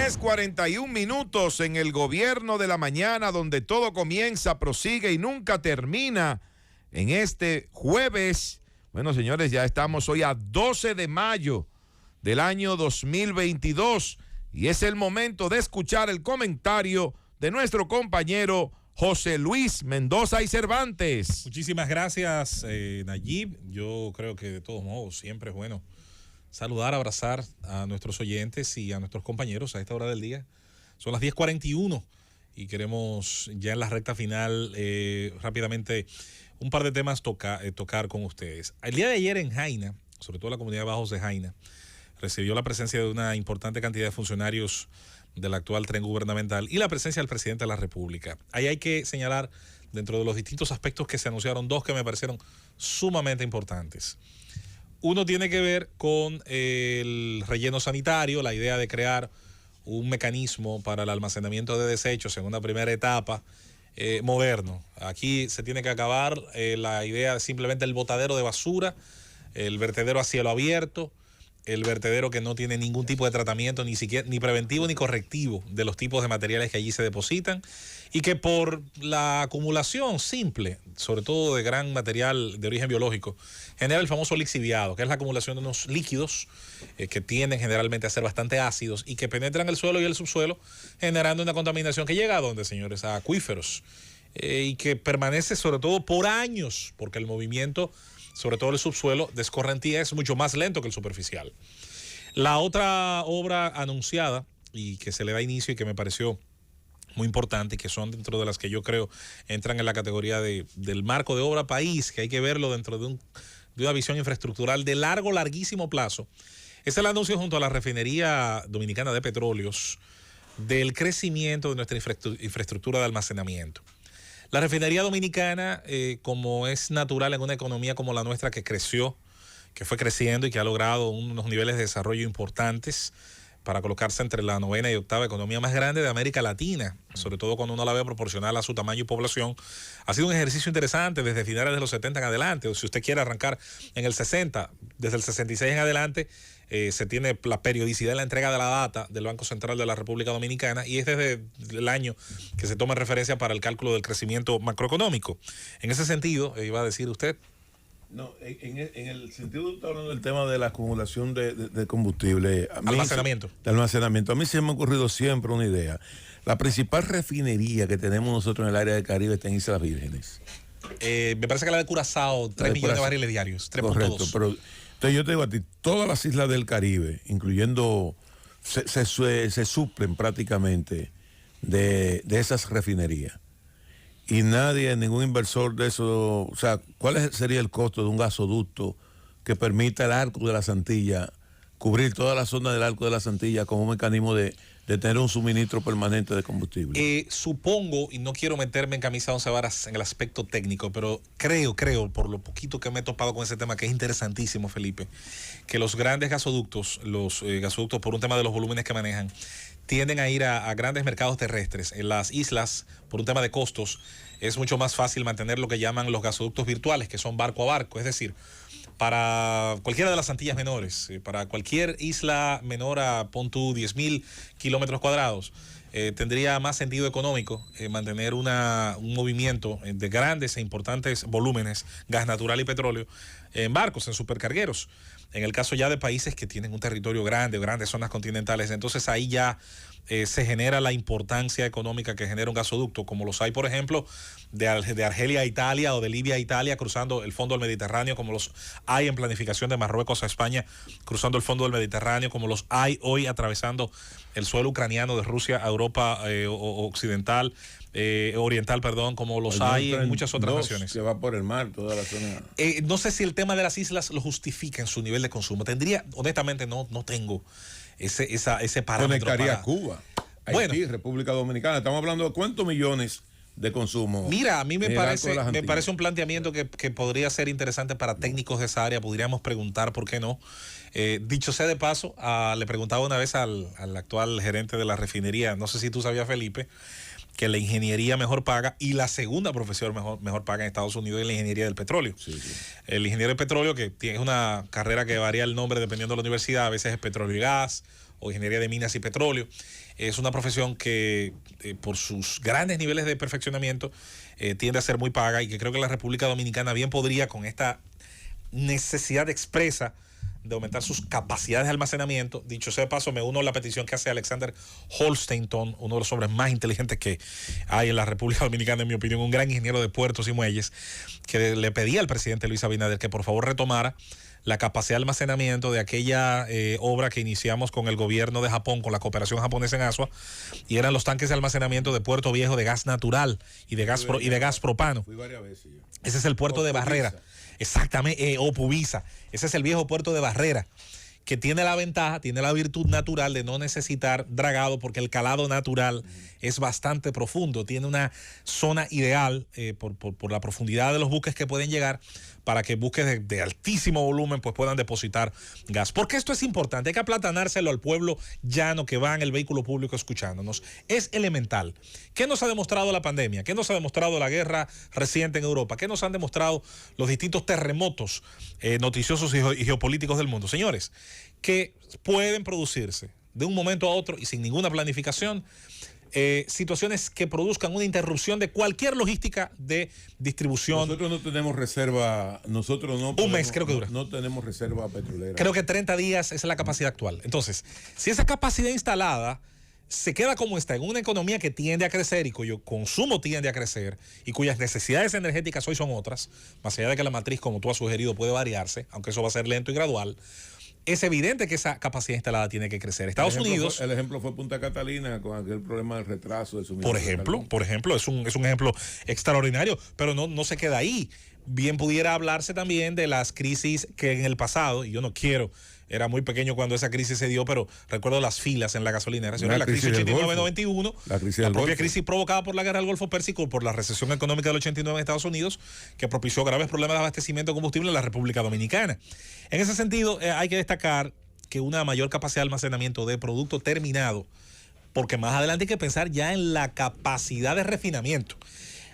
10:41 en el gobierno de la mañana, donde todo comienza, prosigue y nunca termina. En este jueves, bueno, señores, ya estamos hoy a 12 de mayo del año 2022 y es el momento de escuchar el comentario de nuestro compañero José Luis Mendoza y Cervantes. Muchísimas gracias, Nayib. Yo creo que de todos modos siempre es bueno saludar, abrazar a nuestros oyentes y a nuestros compañeros a esta hora del día. Son las 10:41 y queremos ya en la recta final rápidamente un par de temas tocar con ustedes. El día de ayer en Jaina, sobre todo la comunidad de Bajos de Jaina, recibió la presencia de una importante cantidad de funcionarios del actual tren gubernamental y la presencia del presidente de la República. Ahí hay que señalar, dentro de los distintos aspectos que se anunciaron, dos que me parecieron sumamente importantes. Uno tiene que ver con el relleno sanitario, la idea de crear un mecanismo para el almacenamiento de desechos en una primera etapa moderno. Aquí se tiene que acabar la idea de simplemente el botadero de basura, el vertedero a cielo abierto, el vertedero que no tiene ningún tipo de tratamiento, ni siquiera ni preventivo ni correctivo de los tipos de materiales que allí se depositan, y que por la acumulación simple, sobre todo de gran material de origen biológico, genera el famoso lixiviado, que es la acumulación de unos líquidos que tienden generalmente a ser bastante ácidos y que penetran el suelo y el subsuelo, generando una contaminación que llega a dónde, señores, a acuíferos, y que permanece sobre todo por años, porque el movimiento, sobre todo el subsuelo de escorrentía, es mucho más lento que el superficial. La otra obra anunciada y que se le da inicio y que me pareció muy importante y que son dentro de las que yo creo entran en la categoría del marco de obra país, que hay que verlo dentro de una visión infraestructural de larguísimo plazo, es el anuncio junto a la Refinería Dominicana de Petróleos del crecimiento de nuestra infraestructura de almacenamiento. La refinería dominicana, como es natural en una economía como la nuestra que creció, que fue creciendo y que ha logrado unos niveles de desarrollo importantes para colocarse entre la 9ª y 8ª economía más grande de América Latina, sobre todo cuando uno la ve proporcional a su tamaño y población, ha sido un ejercicio interesante desde finales de los 70 en adelante, o si usted quiere arrancar en el 60, desde el 66 en adelante, se tiene la periodicidad de la entrega de la data del Banco Central de la República Dominicana y es desde el año que se toma referencia para el cálculo del crecimiento macroeconómico. En ese sentido, iba a decir usted. No, en el sentido de estar hablando del tema de la acumulación de combustible. Almacenamiento. De almacenamiento. A mí se me ha ocurrido siempre una idea. La principal refinería que tenemos nosotros en el área del Caribe está en Islas Vírgenes. Me parece que la de Curazao, 3 millones de barriles diarios, 3.2. Correcto, pero entonces yo te digo a ti, todas las islas del Caribe, incluyendo, se suplen prácticamente de esas refinerías. Y nadie, ningún inversor de eso, o sea, ¿cuál sería el costo de un gasoducto que permita el Arco de la Santilla, cubrir toda la zona del Arco de la Santilla como un mecanismo de tener un suministro permanente de combustible? Supongo, y no quiero meterme en camisa de once varas en el aspecto técnico, pero creo, por lo poquito que me he topado con ese tema, que es interesantísimo, Felipe, que los grandes gasoductos, por un tema de los volúmenes que manejan, tienden a ir a grandes mercados terrestres. En las islas, por un tema de costos, es mucho más fácil mantener lo que llaman los gasoductos virtuales, que son barco a barco, es decir, para cualquiera de las Antillas menores, para cualquier isla menor a, pon tú, 10.000 kilómetros cuadrados, tendría más sentido económico mantener un movimiento de grandes e importantes volúmenes, gas natural y petróleo, en barcos, en supercargueros. En el caso ya de países que tienen un territorio grande, grandes zonas continentales, entonces ahí ya se genera la importancia económica que genera un gasoducto, como los hay, por ejemplo, de Argelia a Italia o de Libia a Italia, cruzando el fondo del Mediterráneo, como los hay en planificación de Marruecos a España, cruzando el fondo del Mediterráneo, como los hay hoy atravesando el suelo ucraniano de Rusia a Europa oriental, como los hay en muchas otras naciones. Que va por el mar, toda la zona. No sé si el tema de las islas lo justifica en su nivel de consumo. Honestamente, no tengo ese parámetro. Conectaría a Cuba, Haití, República Dominicana. Estamos hablando de cuántos millones de consumo. Mira, a mí me parece un planteamiento que podría ser interesante para técnicos de esa área. Podríamos preguntar por qué no. Dicho sea de paso, le preguntaba una vez al actual gerente de la refinería, no sé si tú sabías, Felipe, que la ingeniería mejor paga y la segunda profesión mejor paga en Estados Unidos es la ingeniería del petróleo. Sí, sí. El ingeniero del petróleo, que tiene una carrera que varía el nombre dependiendo de la universidad, a veces es petróleo y gas o ingeniería de minas y petróleo. Es una profesión que por sus grandes niveles de perfeccionamiento tiende a ser muy paga y que creo que la República Dominicana bien podría, con esta necesidad expresa de aumentar sus capacidades de almacenamiento. Dicho sea de paso, me uno a la petición que hace Alexander Holsteinton, uno de los hombres más inteligentes que hay en la República Dominicana, en mi opinión, un gran ingeniero de puertos y muelles, que le pedía al presidente Luis Abinader que por favor retomara la capacidad de almacenamiento de aquella obra que iniciamos con el gobierno de Japón, con la cooperación japonesa en Asua, y eran los tanques de almacenamiento de Puerto Viejo de gas natural y de gas propano. Fui varias veces yo. Ese es el puerto de Barrera. Exactamente, o Pubisa. Ese es el viejo puerto de Barrera, que tiene la ventaja, tiene la virtud natural de no necesitar dragado, porque el calado natural es bastante profundo. Tiene una zona ideal por la profundidad de los buques que pueden llegar, para que buques de altísimo volumen pues puedan depositar gas. Porque esto es importante, hay que aplatanárselo al pueblo llano que va en el vehículo público escuchándonos. Es elemental. ¿Qué nos ha demostrado la pandemia? ¿Qué nos ha demostrado la guerra reciente en Europa? ¿Qué nos han demostrado los distintos terremotos noticiosos y geopolíticos del mundo? Señores, que pueden producirse de un momento a otro y sin ninguna planificación situaciones que produzcan una interrupción de cualquier logística de distribución. Nosotros no tenemos reserva, un mes creo que dura. No tenemos reserva petrolera. Creo que 30 días es la capacidad actual. Entonces, si esa capacidad instalada se queda como está en una economía que tiende a crecer y cuyo consumo tiende a crecer y cuyas necesidades energéticas hoy son otras, más allá de que la matriz, como tú has sugerido, puede variarse, aunque eso va a ser lento y gradual, es evidente que esa capacidad instalada tiene que crecer. Estados Unidos... El ejemplo fue Punta Catalina con aquel problema del retraso de suministro. Por ejemplo, es un ejemplo extraordinario, pero no se queda ahí. Bien pudiera hablarse también de las crisis que en el pasado, y yo no quiero... Era muy pequeño cuando esa crisis se dio, pero recuerdo las filas en la gasolinera. La crisis 89-91, la propia crisis provocada por la guerra del Golfo Pérsico, por la recesión económica del 89 en Estados Unidos, que propició graves problemas de abastecimiento de combustible en la República Dominicana. En ese sentido, hay que destacar que una mayor capacidad de almacenamiento de producto terminado, porque más adelante hay que pensar ya en la capacidad de refinamiento.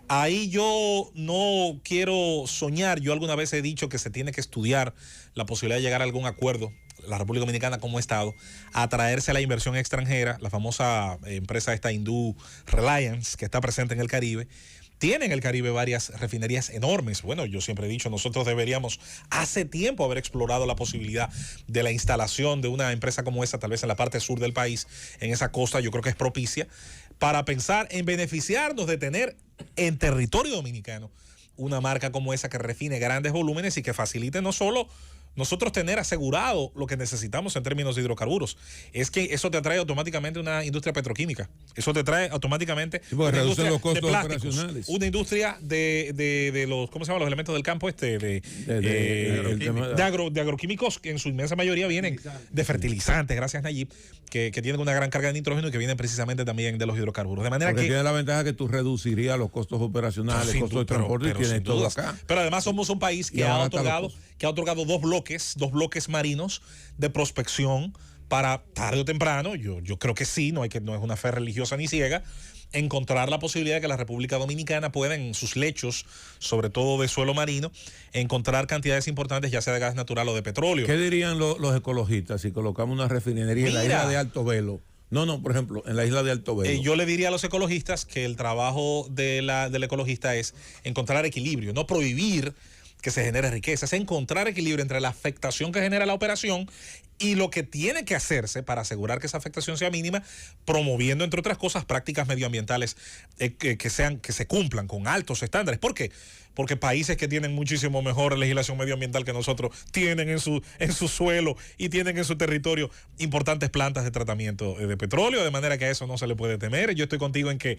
Ahí yo no quiero soñar. Yo alguna vez he dicho que se tiene que estudiar la posibilidad de llegar a algún acuerdo, la República Dominicana como Estado, a atraerse a la inversión extranjera. La famosa empresa esta hindú Reliance, que está presente en el Caribe, tiene en el Caribe varias refinerías enormes. Bueno, yo siempre he dicho, nosotros deberíamos hace tiempo haber explorado la posibilidad de la instalación de una empresa como esa, tal vez en la parte sur del país, en esa costa. Yo creo que es propicia para pensar en beneficiarnos de tener en territorio dominicano una marca como esa que refine grandes volúmenes y que facilite no solo nosotros tener asegurado lo que necesitamos en términos de hidrocarburos, es que eso te atrae automáticamente una industria petroquímica, eso te trae automáticamente una industria los costos de plásticos, una industria de los, ¿cómo se llama? Los elementos del campo de agroquímicos, que en su inmensa mayoría vienen de fertilizantes, gracias Nayib, que tienen una gran carga de nitrógeno y que vienen precisamente también de los hidrocarburos. De manera porque que tiene la ventaja que tú reducirías los costos operacionales, los costos de transporte, y tienes todo acá. Pero además somos un país que ha otorgado dos bloques marinos de prospección para tarde o temprano, yo creo que sí, no es una fe religiosa ni ciega, encontrar la posibilidad de que la República Dominicana pueda en sus lechos, sobre todo de suelo marino, encontrar cantidades importantes, ya sea de gas natural o de petróleo. ¿Qué dirían los ecologistas si colocamos una refinería en la isla de Alto Velo? No, por ejemplo, en la isla de Alto Velo. Yo le diría a los ecologistas que el trabajo del ecologista es encontrar equilibrio, no prohibir que se genere riqueza, es encontrar equilibrio entre la afectación que genera la operación y lo que tiene que hacerse para asegurar que esa afectación sea mínima, promoviendo, entre otras cosas, prácticas medioambientales que se cumplan con altos estándares. ¿Por qué? Porque países que tienen muchísimo mejor legislación medioambiental que nosotros tienen en su suelo y tienen en su territorio importantes plantas de tratamiento de petróleo, de manera que a eso no se le puede temer. Yo estoy contigo en que,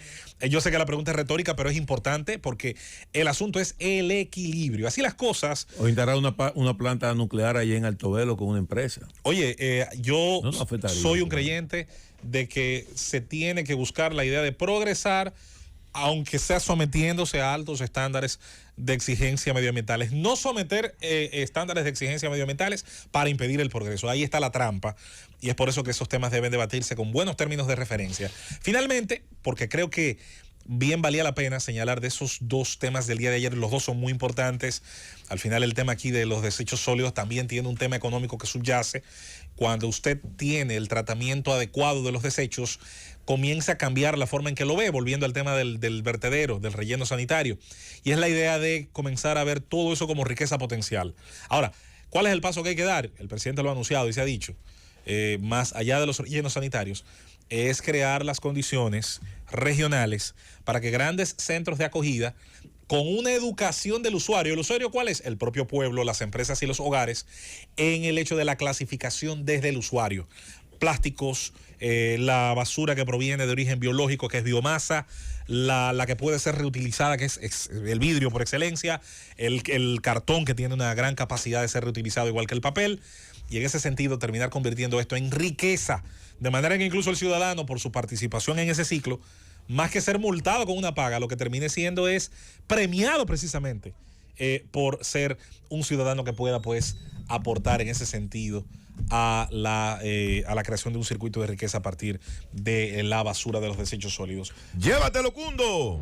yo sé que la pregunta es retórica, pero es importante porque el asunto es el equilibrio. Así las cosas. O instalar una planta nuclear allí en Alto Velo con una empresa. Oye, yo soy un creyente de que se tiene que buscar la idea de progresar, aunque sea sometiéndose a altos estándares de exigencia medioambientales. No someter estándares de exigencia medioambientales para impedir el progreso. Ahí está la trampa y es por eso que esos temas deben debatirse con buenos términos de referencia. Finalmente, porque creo que bien valía la pena señalar de esos dos temas del día de ayer. Los dos son muy importantes. Al final el tema aquí de los desechos sólidos también tiene un tema económico que subyace. Cuando usted tiene el tratamiento adecuado de los desechos, comienza a cambiar la forma en que lo ve, volviendo al tema del vertedero, del relleno sanitario. Y es la idea de comenzar a ver todo eso como riqueza potencial. Ahora, ¿cuál es el paso que hay que dar? El presidente lo ha anunciado y se ha dicho, más allá de los rellenos sanitarios, es crear las condiciones regionales para que grandes centros de acogida, con una educación del usuario. ¿El usuario cuál es? El propio pueblo, las empresas y los hogares, en el hecho de la clasificación desde el usuario. Plásticos, la basura que proviene de origen biológico, que es biomasa, la que puede ser reutilizada, que es el vidrio por excelencia, el cartón, que tiene una gran capacidad de ser reutilizado igual que el papel, y en ese sentido terminar convirtiendo esto en riqueza, de manera que incluso el ciudadano, por su participación en ese ciclo, más que ser multado con una paga, lo que termine siendo es premiado precisamente por ser un ciudadano que pueda pues aportar en ese sentido a la creación de un circuito de riqueza a partir de la basura de los desechos sólidos. Llévatelo, Cundo.